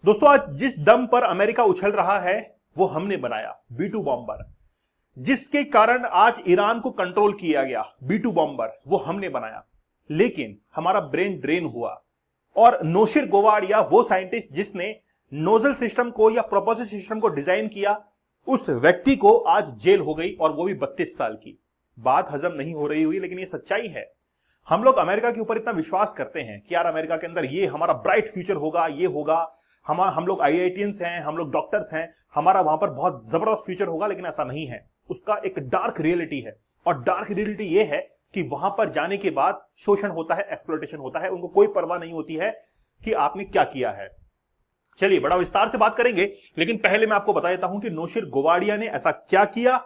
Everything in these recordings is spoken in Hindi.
दोस्तों आज जिस दम पर अमेरिका उछल रहा है वो हमने बनाया B2 बॉम्बर, जिसके कारण आज ईरान को कंट्रोल किया गया B2 बॉम्बर वो हमने बनाया। लेकिन हमारा ब्रेन ड्रेन हुआ और नौशीर गोवाडिया वो साइंटिस्ट जिसने नोजल सिस्टम को या प्रोपल्शन सिस्टम को डिजाइन किया, उस व्यक्ति को आज जेल हो गई और वो भी 32 साल की। बात हजम नहीं हो रही हुई लेकिन ये सच्चाई है। हम लोग अमेरिका के ऊपर इतना विश्वास करते हैं कि यार अमेरिका के अंदर ये हमारा ब्राइट फ्यूचर होगा, ये होगा, हम लोग IITians हैं, हम लोग डॉक्टर्स हैं, हमारा वहां पर बहुत जबरदस्त फ्यूचर होगा। लेकिन ऐसा नहीं है, उसका एक डार्क रियलिटी है और डार्क रियलिटी ये है कि वहां पर जाने के बाद शोषण होता है, एक्सप्लॉयटेशन होता है, उनको कोई परवाह नहीं होती है कि आपने क्या किया है। चलिए बड़ा विस्तार से बात करेंगे, लेकिन पहले मैं आपको बता देता हूं कि नौशीर गोवाडिया ने ऐसा क्या किया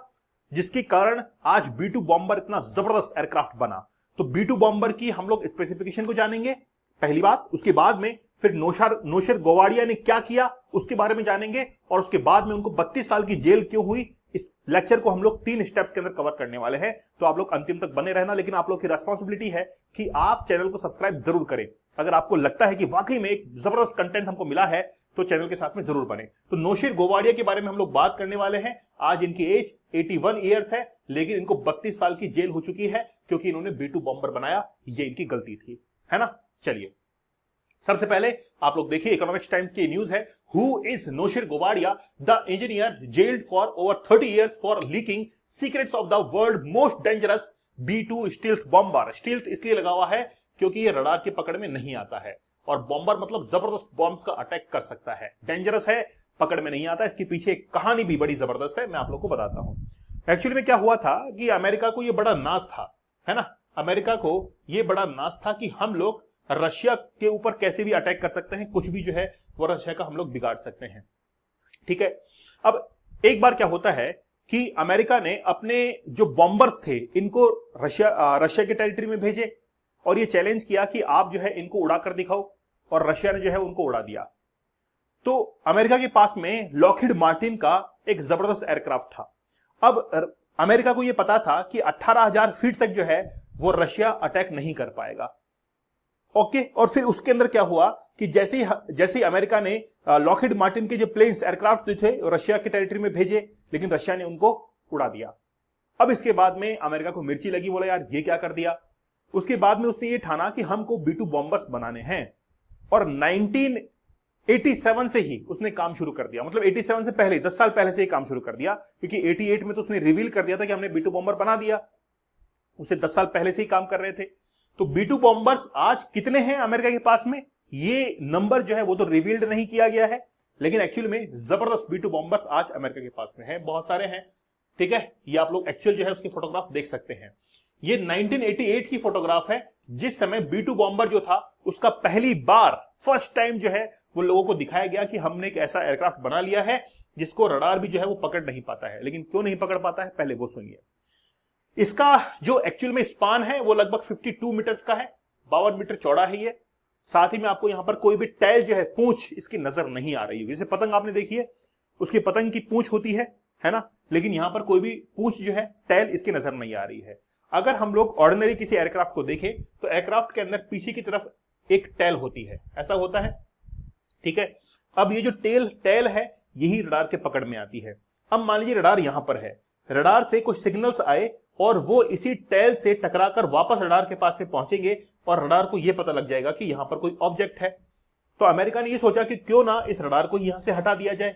जिसके कारण आज B2 बॉम्बर इतना जबरदस्त एयरक्राफ्ट बना। तो B2 बॉम्बर की हम लोग स्पेसिफिकेशन को जानेंगे पहली बात, उसके बाद में फिर नौशीर गोवाडिया ने क्या किया उसके बारे में जानेंगे और उसके बाद में उनको 32 साल की जेल क्यों हुई। इस लेक्चर को हम लोग 3 स्टेप्स के अंदर कवर करने वाले हैं, तो आप लोग अंतिम तक बने रहना। लेकिन आप लोग की रिस्पांसिबिलिटी है कि आप चैनल को सब्सक्राइब जरूर करें। अगर आपको लगता है कि वाकई में एक जबरदस्त कंटेंट हमको मिला है तो चैनल के साथ में जरूर बने। तो नौशीर गोवाडिया के बारे में हम लोग बात करने वाले हैं। आज इनकी एज 81 ईयर्स है, लेकिन इनको 32 साल की जेल हो चुकी है क्योंकि इन्होंने B2 बॉम्बर बनाया। ये इनकी गलती थी, है ना। चलिए सबसे पहले आप लोग देखिए, इकोनॉमिक्स टाइम्स की न्यूज है, who is Noshir Gowadia, the engineer jailed for over 30 years for leaking secrets of the world most dangerous B2 stealth bomber. Stealth इसलिए लगा हुआ है क्योंकि ये रडार की पकड़ में नहीं आता है, और बॉम्बर मतलब जबरदस्त बॉम्ब्स का अटैक कर सकता है। डेंजरस है, पकड़ में नहीं आता। इसके पीछे एक कहानी भी बड़ी जबरदस्त है, मैं आप लोग को बताता हूं। एक्चुअली में क्या हुआ था कि अमेरिका को ये बड़ा नाज था, है ना। अमेरिका को ये बड़ा नाज था कि हम लोग रशिया के ऊपर कैसे भी अटैक कर सकते हैं, कुछ भी जो है वो रशिया का हम लोग बिगाड़ सकते हैं, ठीक है। अब एक बार क्या होता है कि अमेरिका ने अपने जो बॉम्बर्स थे इनको रशिया के टेरिटरी में भेजे और ये चैलेंज किया कि आप जो है इनको उड़ा कर दिखाओ, और रशिया ने जो है उनको उड़ा दिया। तो अमेरिका के पास में लॉकहीड मार्टिन का एक जबरदस्त एयरक्राफ्ट था। अब अमेरिका को यह पता था कि 18,000 फीट तक जो है वो रशिया अटैक नहीं कर पाएगा, ओके। और फिर उसके अंदर क्या हुआ कि जैसे ही अमेरिका ने लॉकहीड मार्टिन के जो प्लेन्स एयरक्राफ्ट थे रशिया के टेरिटरी में भेजे, लेकिन रशिया ने उनको उड़ा दिया। अब इसके बाद में अमेरिका को मिर्ची लगी, बोला यार ये क्या कर दिया। उसके बाद में उसने ये ठाना कि हमको B2 बॉम्बर्स बनाने हैं, और 1987 से ही उसने काम शुरू कर दिया। मतलब 87 से पहले 10 साल पहले से ही काम शुरू कर दिया, क्योंकि 88 में तो उसने रिवील कर दिया था कि हमने B2 बॉम्बर बना दिया। उसे 10 साल पहले से ही काम कर रहे थे। तो B2 बॉम्बर्स आज कितने हैं अमेरिका के पास में, ये नंबर जो है वो तो रिवील्ड नहीं किया गया है, लेकिन एक्चुअली में जबरदस्त B2 बॉम्बर्स आज अमेरिका के पास में है, बहुत सारे हैं, ठीक है। ये आप लोग एक्चुअल जो है उसकी फोटोग्राफ देख सकते हैं। ये 1988 की फोटोग्राफ है, जिस समय B2 बॉम्बर जो था उसका पहली बार फर्स्ट टाइम जो है वो लोगों को दिखाया गया कि हमने एक ऐसा एयरक्राफ्ट बना लिया है जिसको रडार भी जो है वो पकड़ नहीं पाता है। लेकिन क्यों नहीं पकड़ पाता है, पहले वो सुनिए। इसका जो एक्चुअल में स्पान है वो लगभग 52 मीटर्स का है, 52 मीटर चौड़ा है ये। साथ ही में आपको यहां पर कोई भी टैल जो है, पूंछ इसकी नजर नहीं आ रही है। जैसे पतंग आपने देखी है, उसकी पतंग की पूंछ होती है ना, लेकिन यहां पर कोई भी पूंछ जो है, टैल इसकी नजर नहीं आ रही है। अगर हम लोग ऑर्डिनरी किसी एयरक्राफ्ट को देखें तो एयरक्राफ्ट के अंदर पीछे की तरफ एक टैल होती है, ऐसा होता है, ठीक है। अब ये जो टैल है यही रडार के पकड़ में आती है। अब मान लीजिए रडार यहां पर है, रडार से कुछ सिग्नल्स आए और वो इसी टैल से टकराकर वापस रडार के पास में पहुंचेंगे और रडार को यह पता लग जाएगा कि यहां पर कोई ऑब्जेक्ट है। तो अमेरिका ने यह सोचा कि क्यों ना इस रडार को यहां से हटा दिया जाए,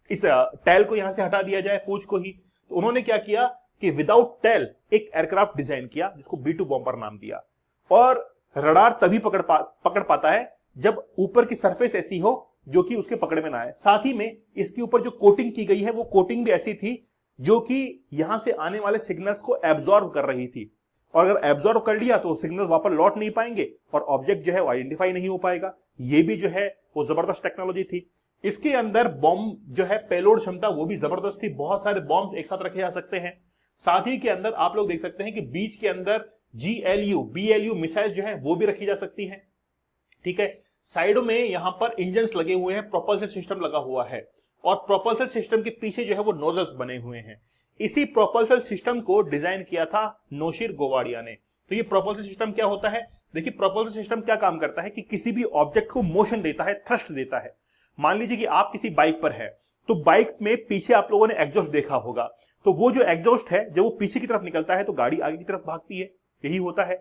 इस टैल को यहां से हटा दिया जाए, पूंछ को ही। तो उन्होंने क्या किया कि विदाउट टैल एक एयरक्राफ्ट डिजाइन किया जिसको B2 बॉम्बर नाम दिया। और रडार तभी पकड़ पाता है जब ऊपर की सरफेस ऐसी हो जो कि उसके पकड़ में ना आए। साथ ही में इसके ऊपर जो कोटिंग की गई है वो कोटिंग भी ऐसी थी जो कि यहां से आने वाले सिग्नल्स को एब्जॉर्ब कर रही थी, और अगर एब्जॉर्ब कर लिया तो सिग्नल वापस लौट नहीं पाएंगे और ऑब्जेक्ट जो है वो आइडेंटिफाई नहीं हो पाएगा। ये भी जो है वो जबरदस्त टेक्नोलॉजी थी। इसके अंदर बॉम्ब जो है पेलोड क्षमता वो भी जबरदस्त थी, बहुत सारे बॉम्ब एक साथ रखे जा सकते हैं। साथ ही के अंदर आप लोग देख सकते हैं कि बीच के अंदर BLU मिसाइल जो है वो भी रखी जा सकती है, ठीक है। साइडों में यहां पर इंजन्स लगे हुए हैं, प्रोपल्शन सिस्टम लगा हुआ है, और प्रोपल्शन सिस्टम के पीछे जो है वो नोजल्स बने हुए हैं। इसी प्रोपल्शन सिस्टम को डिजाइन किया था नौशीर गोवाडिया ने। तो ये प्रोपल्शन सिस्टम क्या होता है, देखिए प्रोपल्शन सिस्टम क्या काम करता है कि किसी भी ऑब्जेक्ट को मोशन देता है, थ्रस्ट देता है। मान लीजिए कि आप किसी बाइक पर है, तो बाइक में पीछे आप लोगों ने एग्जॉस्ट देखा होगा, तो वो जो एग्जॉस्ट है जब वो पीछे की तरफ निकलता है तो गाड़ी आगे की तरफ भागती है, यही होता है।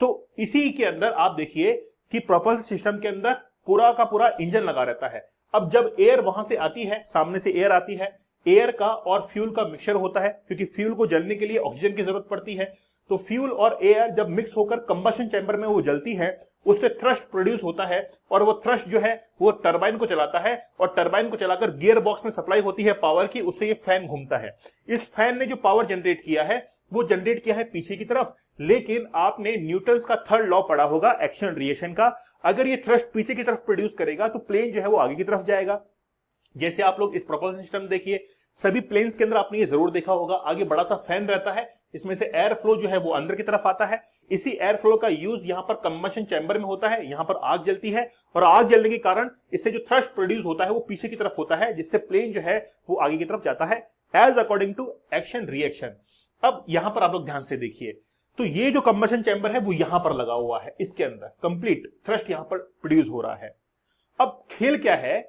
तो इसी के अंदर आप देखिए कि प्रोपल्शन सिस्टम के अंदर पूरा का पूरा इंजन लगा रहता है। अब जब एयर वहां से आती है, सामने से एयर आती है, एयर का और फ्यूल का मिक्सचर होता है, क्योंकि फ्यूल को जलने के लिए ऑक्सीजन की जरूरत पड़ती है। तो फ्यूल और एयर जब मिक्स होकर कंबशन चैम्बर में वो जलती है, उससे थ्रस्ट प्रोड्यूस होता है, और वो थ्रस्ट जो है वो टरबाइन को चलाता है, और टरबाइन को चलाकर गियर बॉक्स में सप्लाई होती है पावर की, उससे ये फैन घूमता है। इस फैन ने जो पावर जनरेट किया है वो जनरेट किया है पीछे की तरफ। लेकिन आपने न्यूटन्स का थर्ड लॉ पढ़ा होगा एक्शन रिएक्शन का, अगर ये थ्रस्ट पीछे की तरफ प्रोड्यूस करेगा तो प्लेन जो है वो आगे की तरफ जाएगा। जैसे आप लोग इस प्रोपल्शन सिस्टम देखिए, सभी प्लेन्स के अंदर आपने ये जरूर देखा होगा, आगे बड़ा सा फैन रहता है, इसमें से एयर फ्लो जो है वो अंदर की तरफ आता है। इसी एयर फ्लो का यूज यहां पर कंबशन चैम्बर में होता है, यहां पर आग जलती है, और आग जलने के कारण इससे जो थ्रस्ट प्रोड्यूस होता है वो पीछे की तरफ होता है, जिससे प्लेन जो है वो आगे की तरफ जाता है, as according to action reaction. अब यहां पर आप लोग ध्यान से देखिए, तो ये जो कंबशन चैम्बर है वो यहां पर लगा हुआ है, इसके अंदर कंप्लीट थ्रस्ट यहां पर प्रोड्यूस हो रहा है। अब खेल क्या है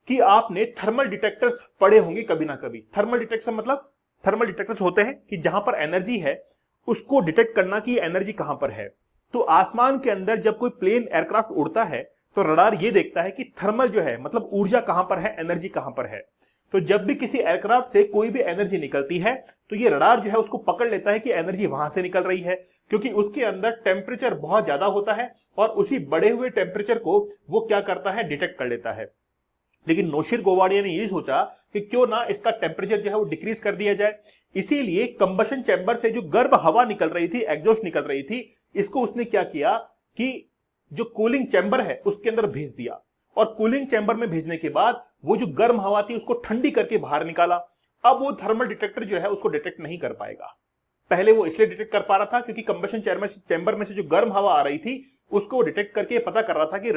कि आपने थर्मल डिटेक्टर्स पढ़े होंगे कभी ना कभी। थर्मल डिटेक्टर मतलब थर्मल डिटेक्टर्स होते हैं कि जहां पर एनर्जी है उसको डिटेक्ट करना कि एनर्जी कहां पर है। तो आसमान के अंदर जब कोई प्लेन एयरक्राफ्ट उड़ता है तो रडार ये देखता है कि थर्मल जो है मतलब ऊर्जा कहां पर है, एनर्जी कहां पर है। तो जब भी किसी एयरक्राफ्ट से कोई भी एनर्जी निकलती है तो ये रडार जो है उसको पकड़ लेता है कि एनर्जी वहां से निकल रही है, क्योंकि उसके अंदर टेम्परेचर बहुत ज्यादा होता है, और उसी बढ़े हुए टेम्परेचर को वो क्या करता है, डिटेक्ट कर लेता है। लेकिन नौशीर गोवाडिया ने ये सोचा कि क्यों ना इसका टेम्परेचर जो है वो डिक्रीज कर दिया जाए। इसीलिए कंबशन चैम्बर से जो गर्म हवा निकल रही थी, एग्जॉस्ट निकल रही थी, इसको उसने क्या किया कि जो कूलिंग चैम्बर है उसके अंदर भेज दिया, और कूलिंग चैम्बर में भेजने के बाद वो जो गर्म हवा थी उसको ठंडी करके बाहर निकाला। अब वो थर्मल डिटेक्टर जो है उसको डिटेक्ट नहीं कर पाएगा। पहले वो इसलिए डिटेक्ट कर पा रहा था क्योंकि कंबशन चैम्बर में से जो गर्म हवा आ रही थी उसको डिटेक्ट करके पता कर रहा था कि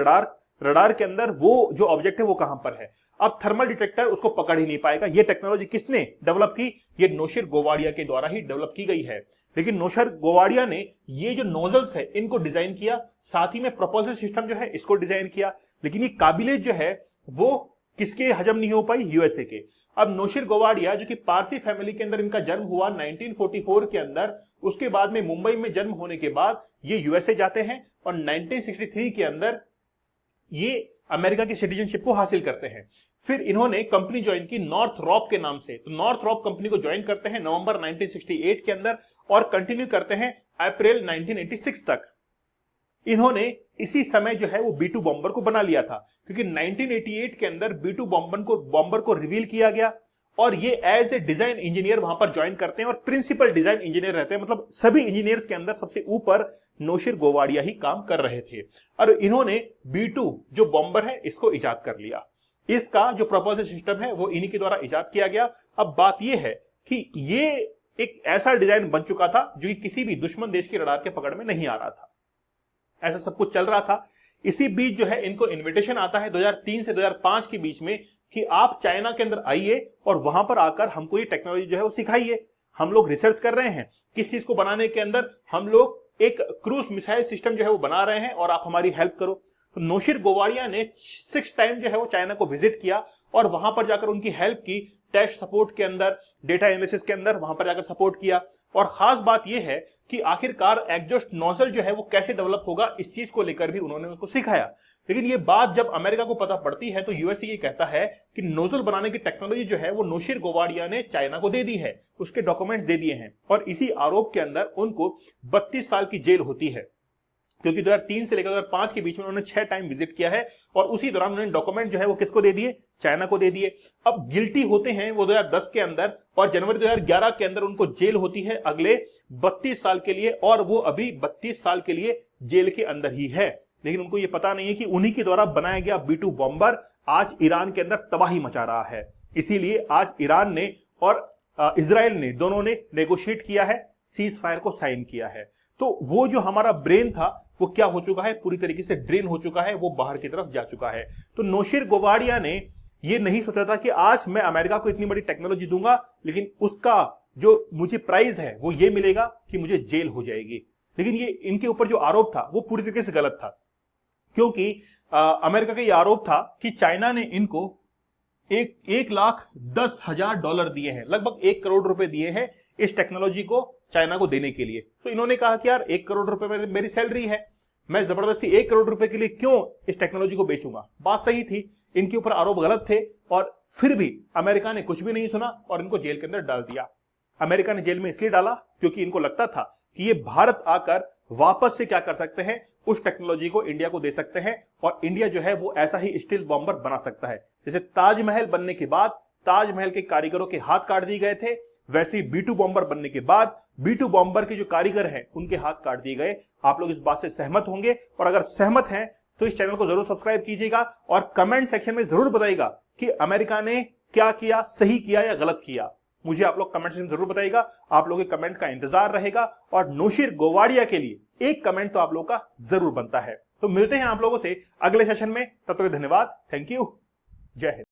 रडार के अंदर वो जो ऑब्जेक्ट है वो कहां पर है। अब थर्मल डिटेक्टर उसको पकड़ ही नहीं पाएगा। ये टेक्नोलॉजी किसने डेवलप की? ये नौशीर गोवाडिया के द्वारा ही डेवलप की गई है। लेकिन नौशीर गोवाडिया ने ये जो नोजल्स है इनको डिजाइन किया, साथ ही में प्रोपल्शन सिस्टम जो है इसको डिजाइन किया, लेकिन ये काबिलियत जो है वो किसके हजम नहीं हो पाई? यूएसए के। अब नौशीर गोवाडिया जो कि पारसी फैमिली के अंदर इनका जन्म हुआ 1944 के अंदर, उसके बाद में मुंबई में जन्म होने के बाद ये यूएसए जाते हैं, और 1963 के अंदर ये अमेरिका की सिटीजनशिप को हासिल करते हैं। फिर इन्होंने कंपनी ज्वाइन की नॉर्थरॉप के नाम से, तो नॉर्थरॉप कंपनी को ज्वाइन करते हैं नवंबर 1968 के अंदर, और कंटिन्यू करते हैं अप्रैल 1986 तक। इन्होंने इसी समय जो है वो B2 बॉम्बर को बना लिया था, क्योंकि 1988 के अंदर B2 बॉम्बर को रिवील किया गया, और ये एज ए डिजाइन इंजीनियर वहां पर ज्वाइन करते हैं, और प्रिंसिपल डिजाइन इंजीनियर रहते हैं। मतलब सभी इंजीनियर्स के अंदर सबसे ऊपर नौशीर गोवाडिया ही काम कर रहे थे, और इन्होंने B2 जो बॉम्बर है इसको इजाद कर लिया। इसका जो प्रोपल्शन सिस्टम है वो इन्हीं के द्वारा इजाद किया गया। अब बात यह है कि ये एक ऐसा डिजाइन बन चुका था जो कि किसी भी दुश्मन देश के रडार के पकड़ में नहीं आ रहा था। ऐसा सब कुछ चल रहा था। इसी बीच जो है इनको इन्विटेशन आता है 2003 से 2005 के बीच में कि आप चाइना के अंदर आइए और वहां पर आकर हमको ये टेक्नोलॉजी जो है वो सिखाइए। हम लोग रिसर्च कर रहे हैं किस चीज को बनाने के अंदर, हम लोग एक क्रूज मिसाइल सिस्टम जो है वो बना रहे हैं और आप हमारी हेल्प करो। तो नौशीर गोवाडिया ने 6 टाइम जो है वो चाइना को विजिट किया, और वहां पर जाकर उनकी हेल्प की, टेस्ट सपोर्ट के अंदर, डेटा एनालिसिस के अंदर वहां पर जाकर सपोर्ट किया। और खास बात यह है कि आखिरकार एग्जॉस्ट नोजल जो है वो कैसे डेवलप होगा, इस चीज को लेकर भी उन्होंने उनको सिखाया। लेकिन ये बात जब अमेरिका को पता पड़ती है तो यूएसए ये कहता है कि नोजल बनाने की टेक्नोलॉजी जो है वो नौशीर गोवाडिया ने चाइना को दे दी है, उसके डॉक्यूमेंट्स दे दिए हैं, और इसी आरोप के अंदर उनको 32 साल की जेल होती है, क्योंकि 2003 से लेकर 2005 के बीच में उन्होंने 6 टाइम विजिट किया है, और उसी दौरान उन्होंने डॉक्यूमेंट जो है वो किसको दे दिए? चाइना को दे दिए। अब गिल्टी होते हैं वो 2010 के अंदर, और जनवरी 2011 के अंदर उनको जेल होती है अगले 32 साल के लिए, और वो अभी 32 साल के लिए जेल के अंदर ही है। लेकिन उनको ये पता नहीं है कि उन्हीं के द्वारा बनाया गया B2 बॉम्बर आज ईरान के अंदर तबाही मचा रहा है। इसीलिए आज ईरान ने और इजराइल ने दोनों ने नेगोशिएट किया है, सीज फायर को साइन किया है। तो वो जो हमारा ब्रेन था वो क्या हो चुका है? पूरी तरीके से ड्रेन हो चुका है, वो बाहर की तरफ जा चुका है। तो नौशीर गोवाडिया ने ये नहीं सोचा था कि आज मैं अमेरिका को इतनी बड़ी टेक्नोलॉजी दूंगा, लेकिन उसका जो मुझे प्राइज है वो ये मिलेगा कि मुझे जेल हो जाएगी। लेकिन ये इनके ऊपर जो आरोप था वो पूरी तरीके से गलत था, क्योंकि अमेरिका का यह आरोप था कि चाइना ने इनको 1,10,000 डॉलर दिए हैं, लगभग 1 करोड़ रुपए दिए हैं इस टेक्नोलॉजी को चाइना को देने के लिए। तो इन्होंने कहा कि यार 1 करोड़ रुपए मेरी सैलरी है, मैं जबरदस्ती 1 करोड़ रुपए के लिए क्यों इस टेक्नोलॉजी को बेचूंगा। बात सही थी, इनके ऊपर आरोप गलत थे, और फिर भी अमेरिका ने कुछ भी नहीं सुना और इनको जेल के अंदर डाल दिया। अमेरिका ने जेल में इसलिए डाला क्योंकि इनको लगता था कि ये भारत आकर वापस से क्या कर सकते हैं, उस टेक्नोलॉजी को इंडिया को दे सकते हैं, और इंडिया जो है वो ऐसा ही स्टील बॉम्बर बना सकता है। जैसे ताजमहल बनने के बाद ताजमहल के कारीगरों के हाथ काट दिए गए थे, वैसे ही B2 बॉम्बर बनने के बाद B2 बॉम्बर के जो कारीगर हैं उनके हाथ काट दिए गए। आप लोग इस बात से सहमत होंगे, और अगर सहमत हैं तो इस चैनल को जरूर सब्सक्राइब कीजिएगा और कमेंट सेक्शन में जरूर बताइएगा कि अमेरिका ने क्या किया, सही किया या गलत किया। मुझे आप लोग कमेंट सेक्शन में जरूर बताइएगा, आप लोगों के कमेंट का इंतजार रहेगा, और नौशीर गोवाड़िया के लिए एक कमेंट तो आप लोगों का जरूर बनता है। तो मिलते हैं आप लोगों से अगले सेशन में, तब तक धन्यवाद, थैंक यू, जय हिंद।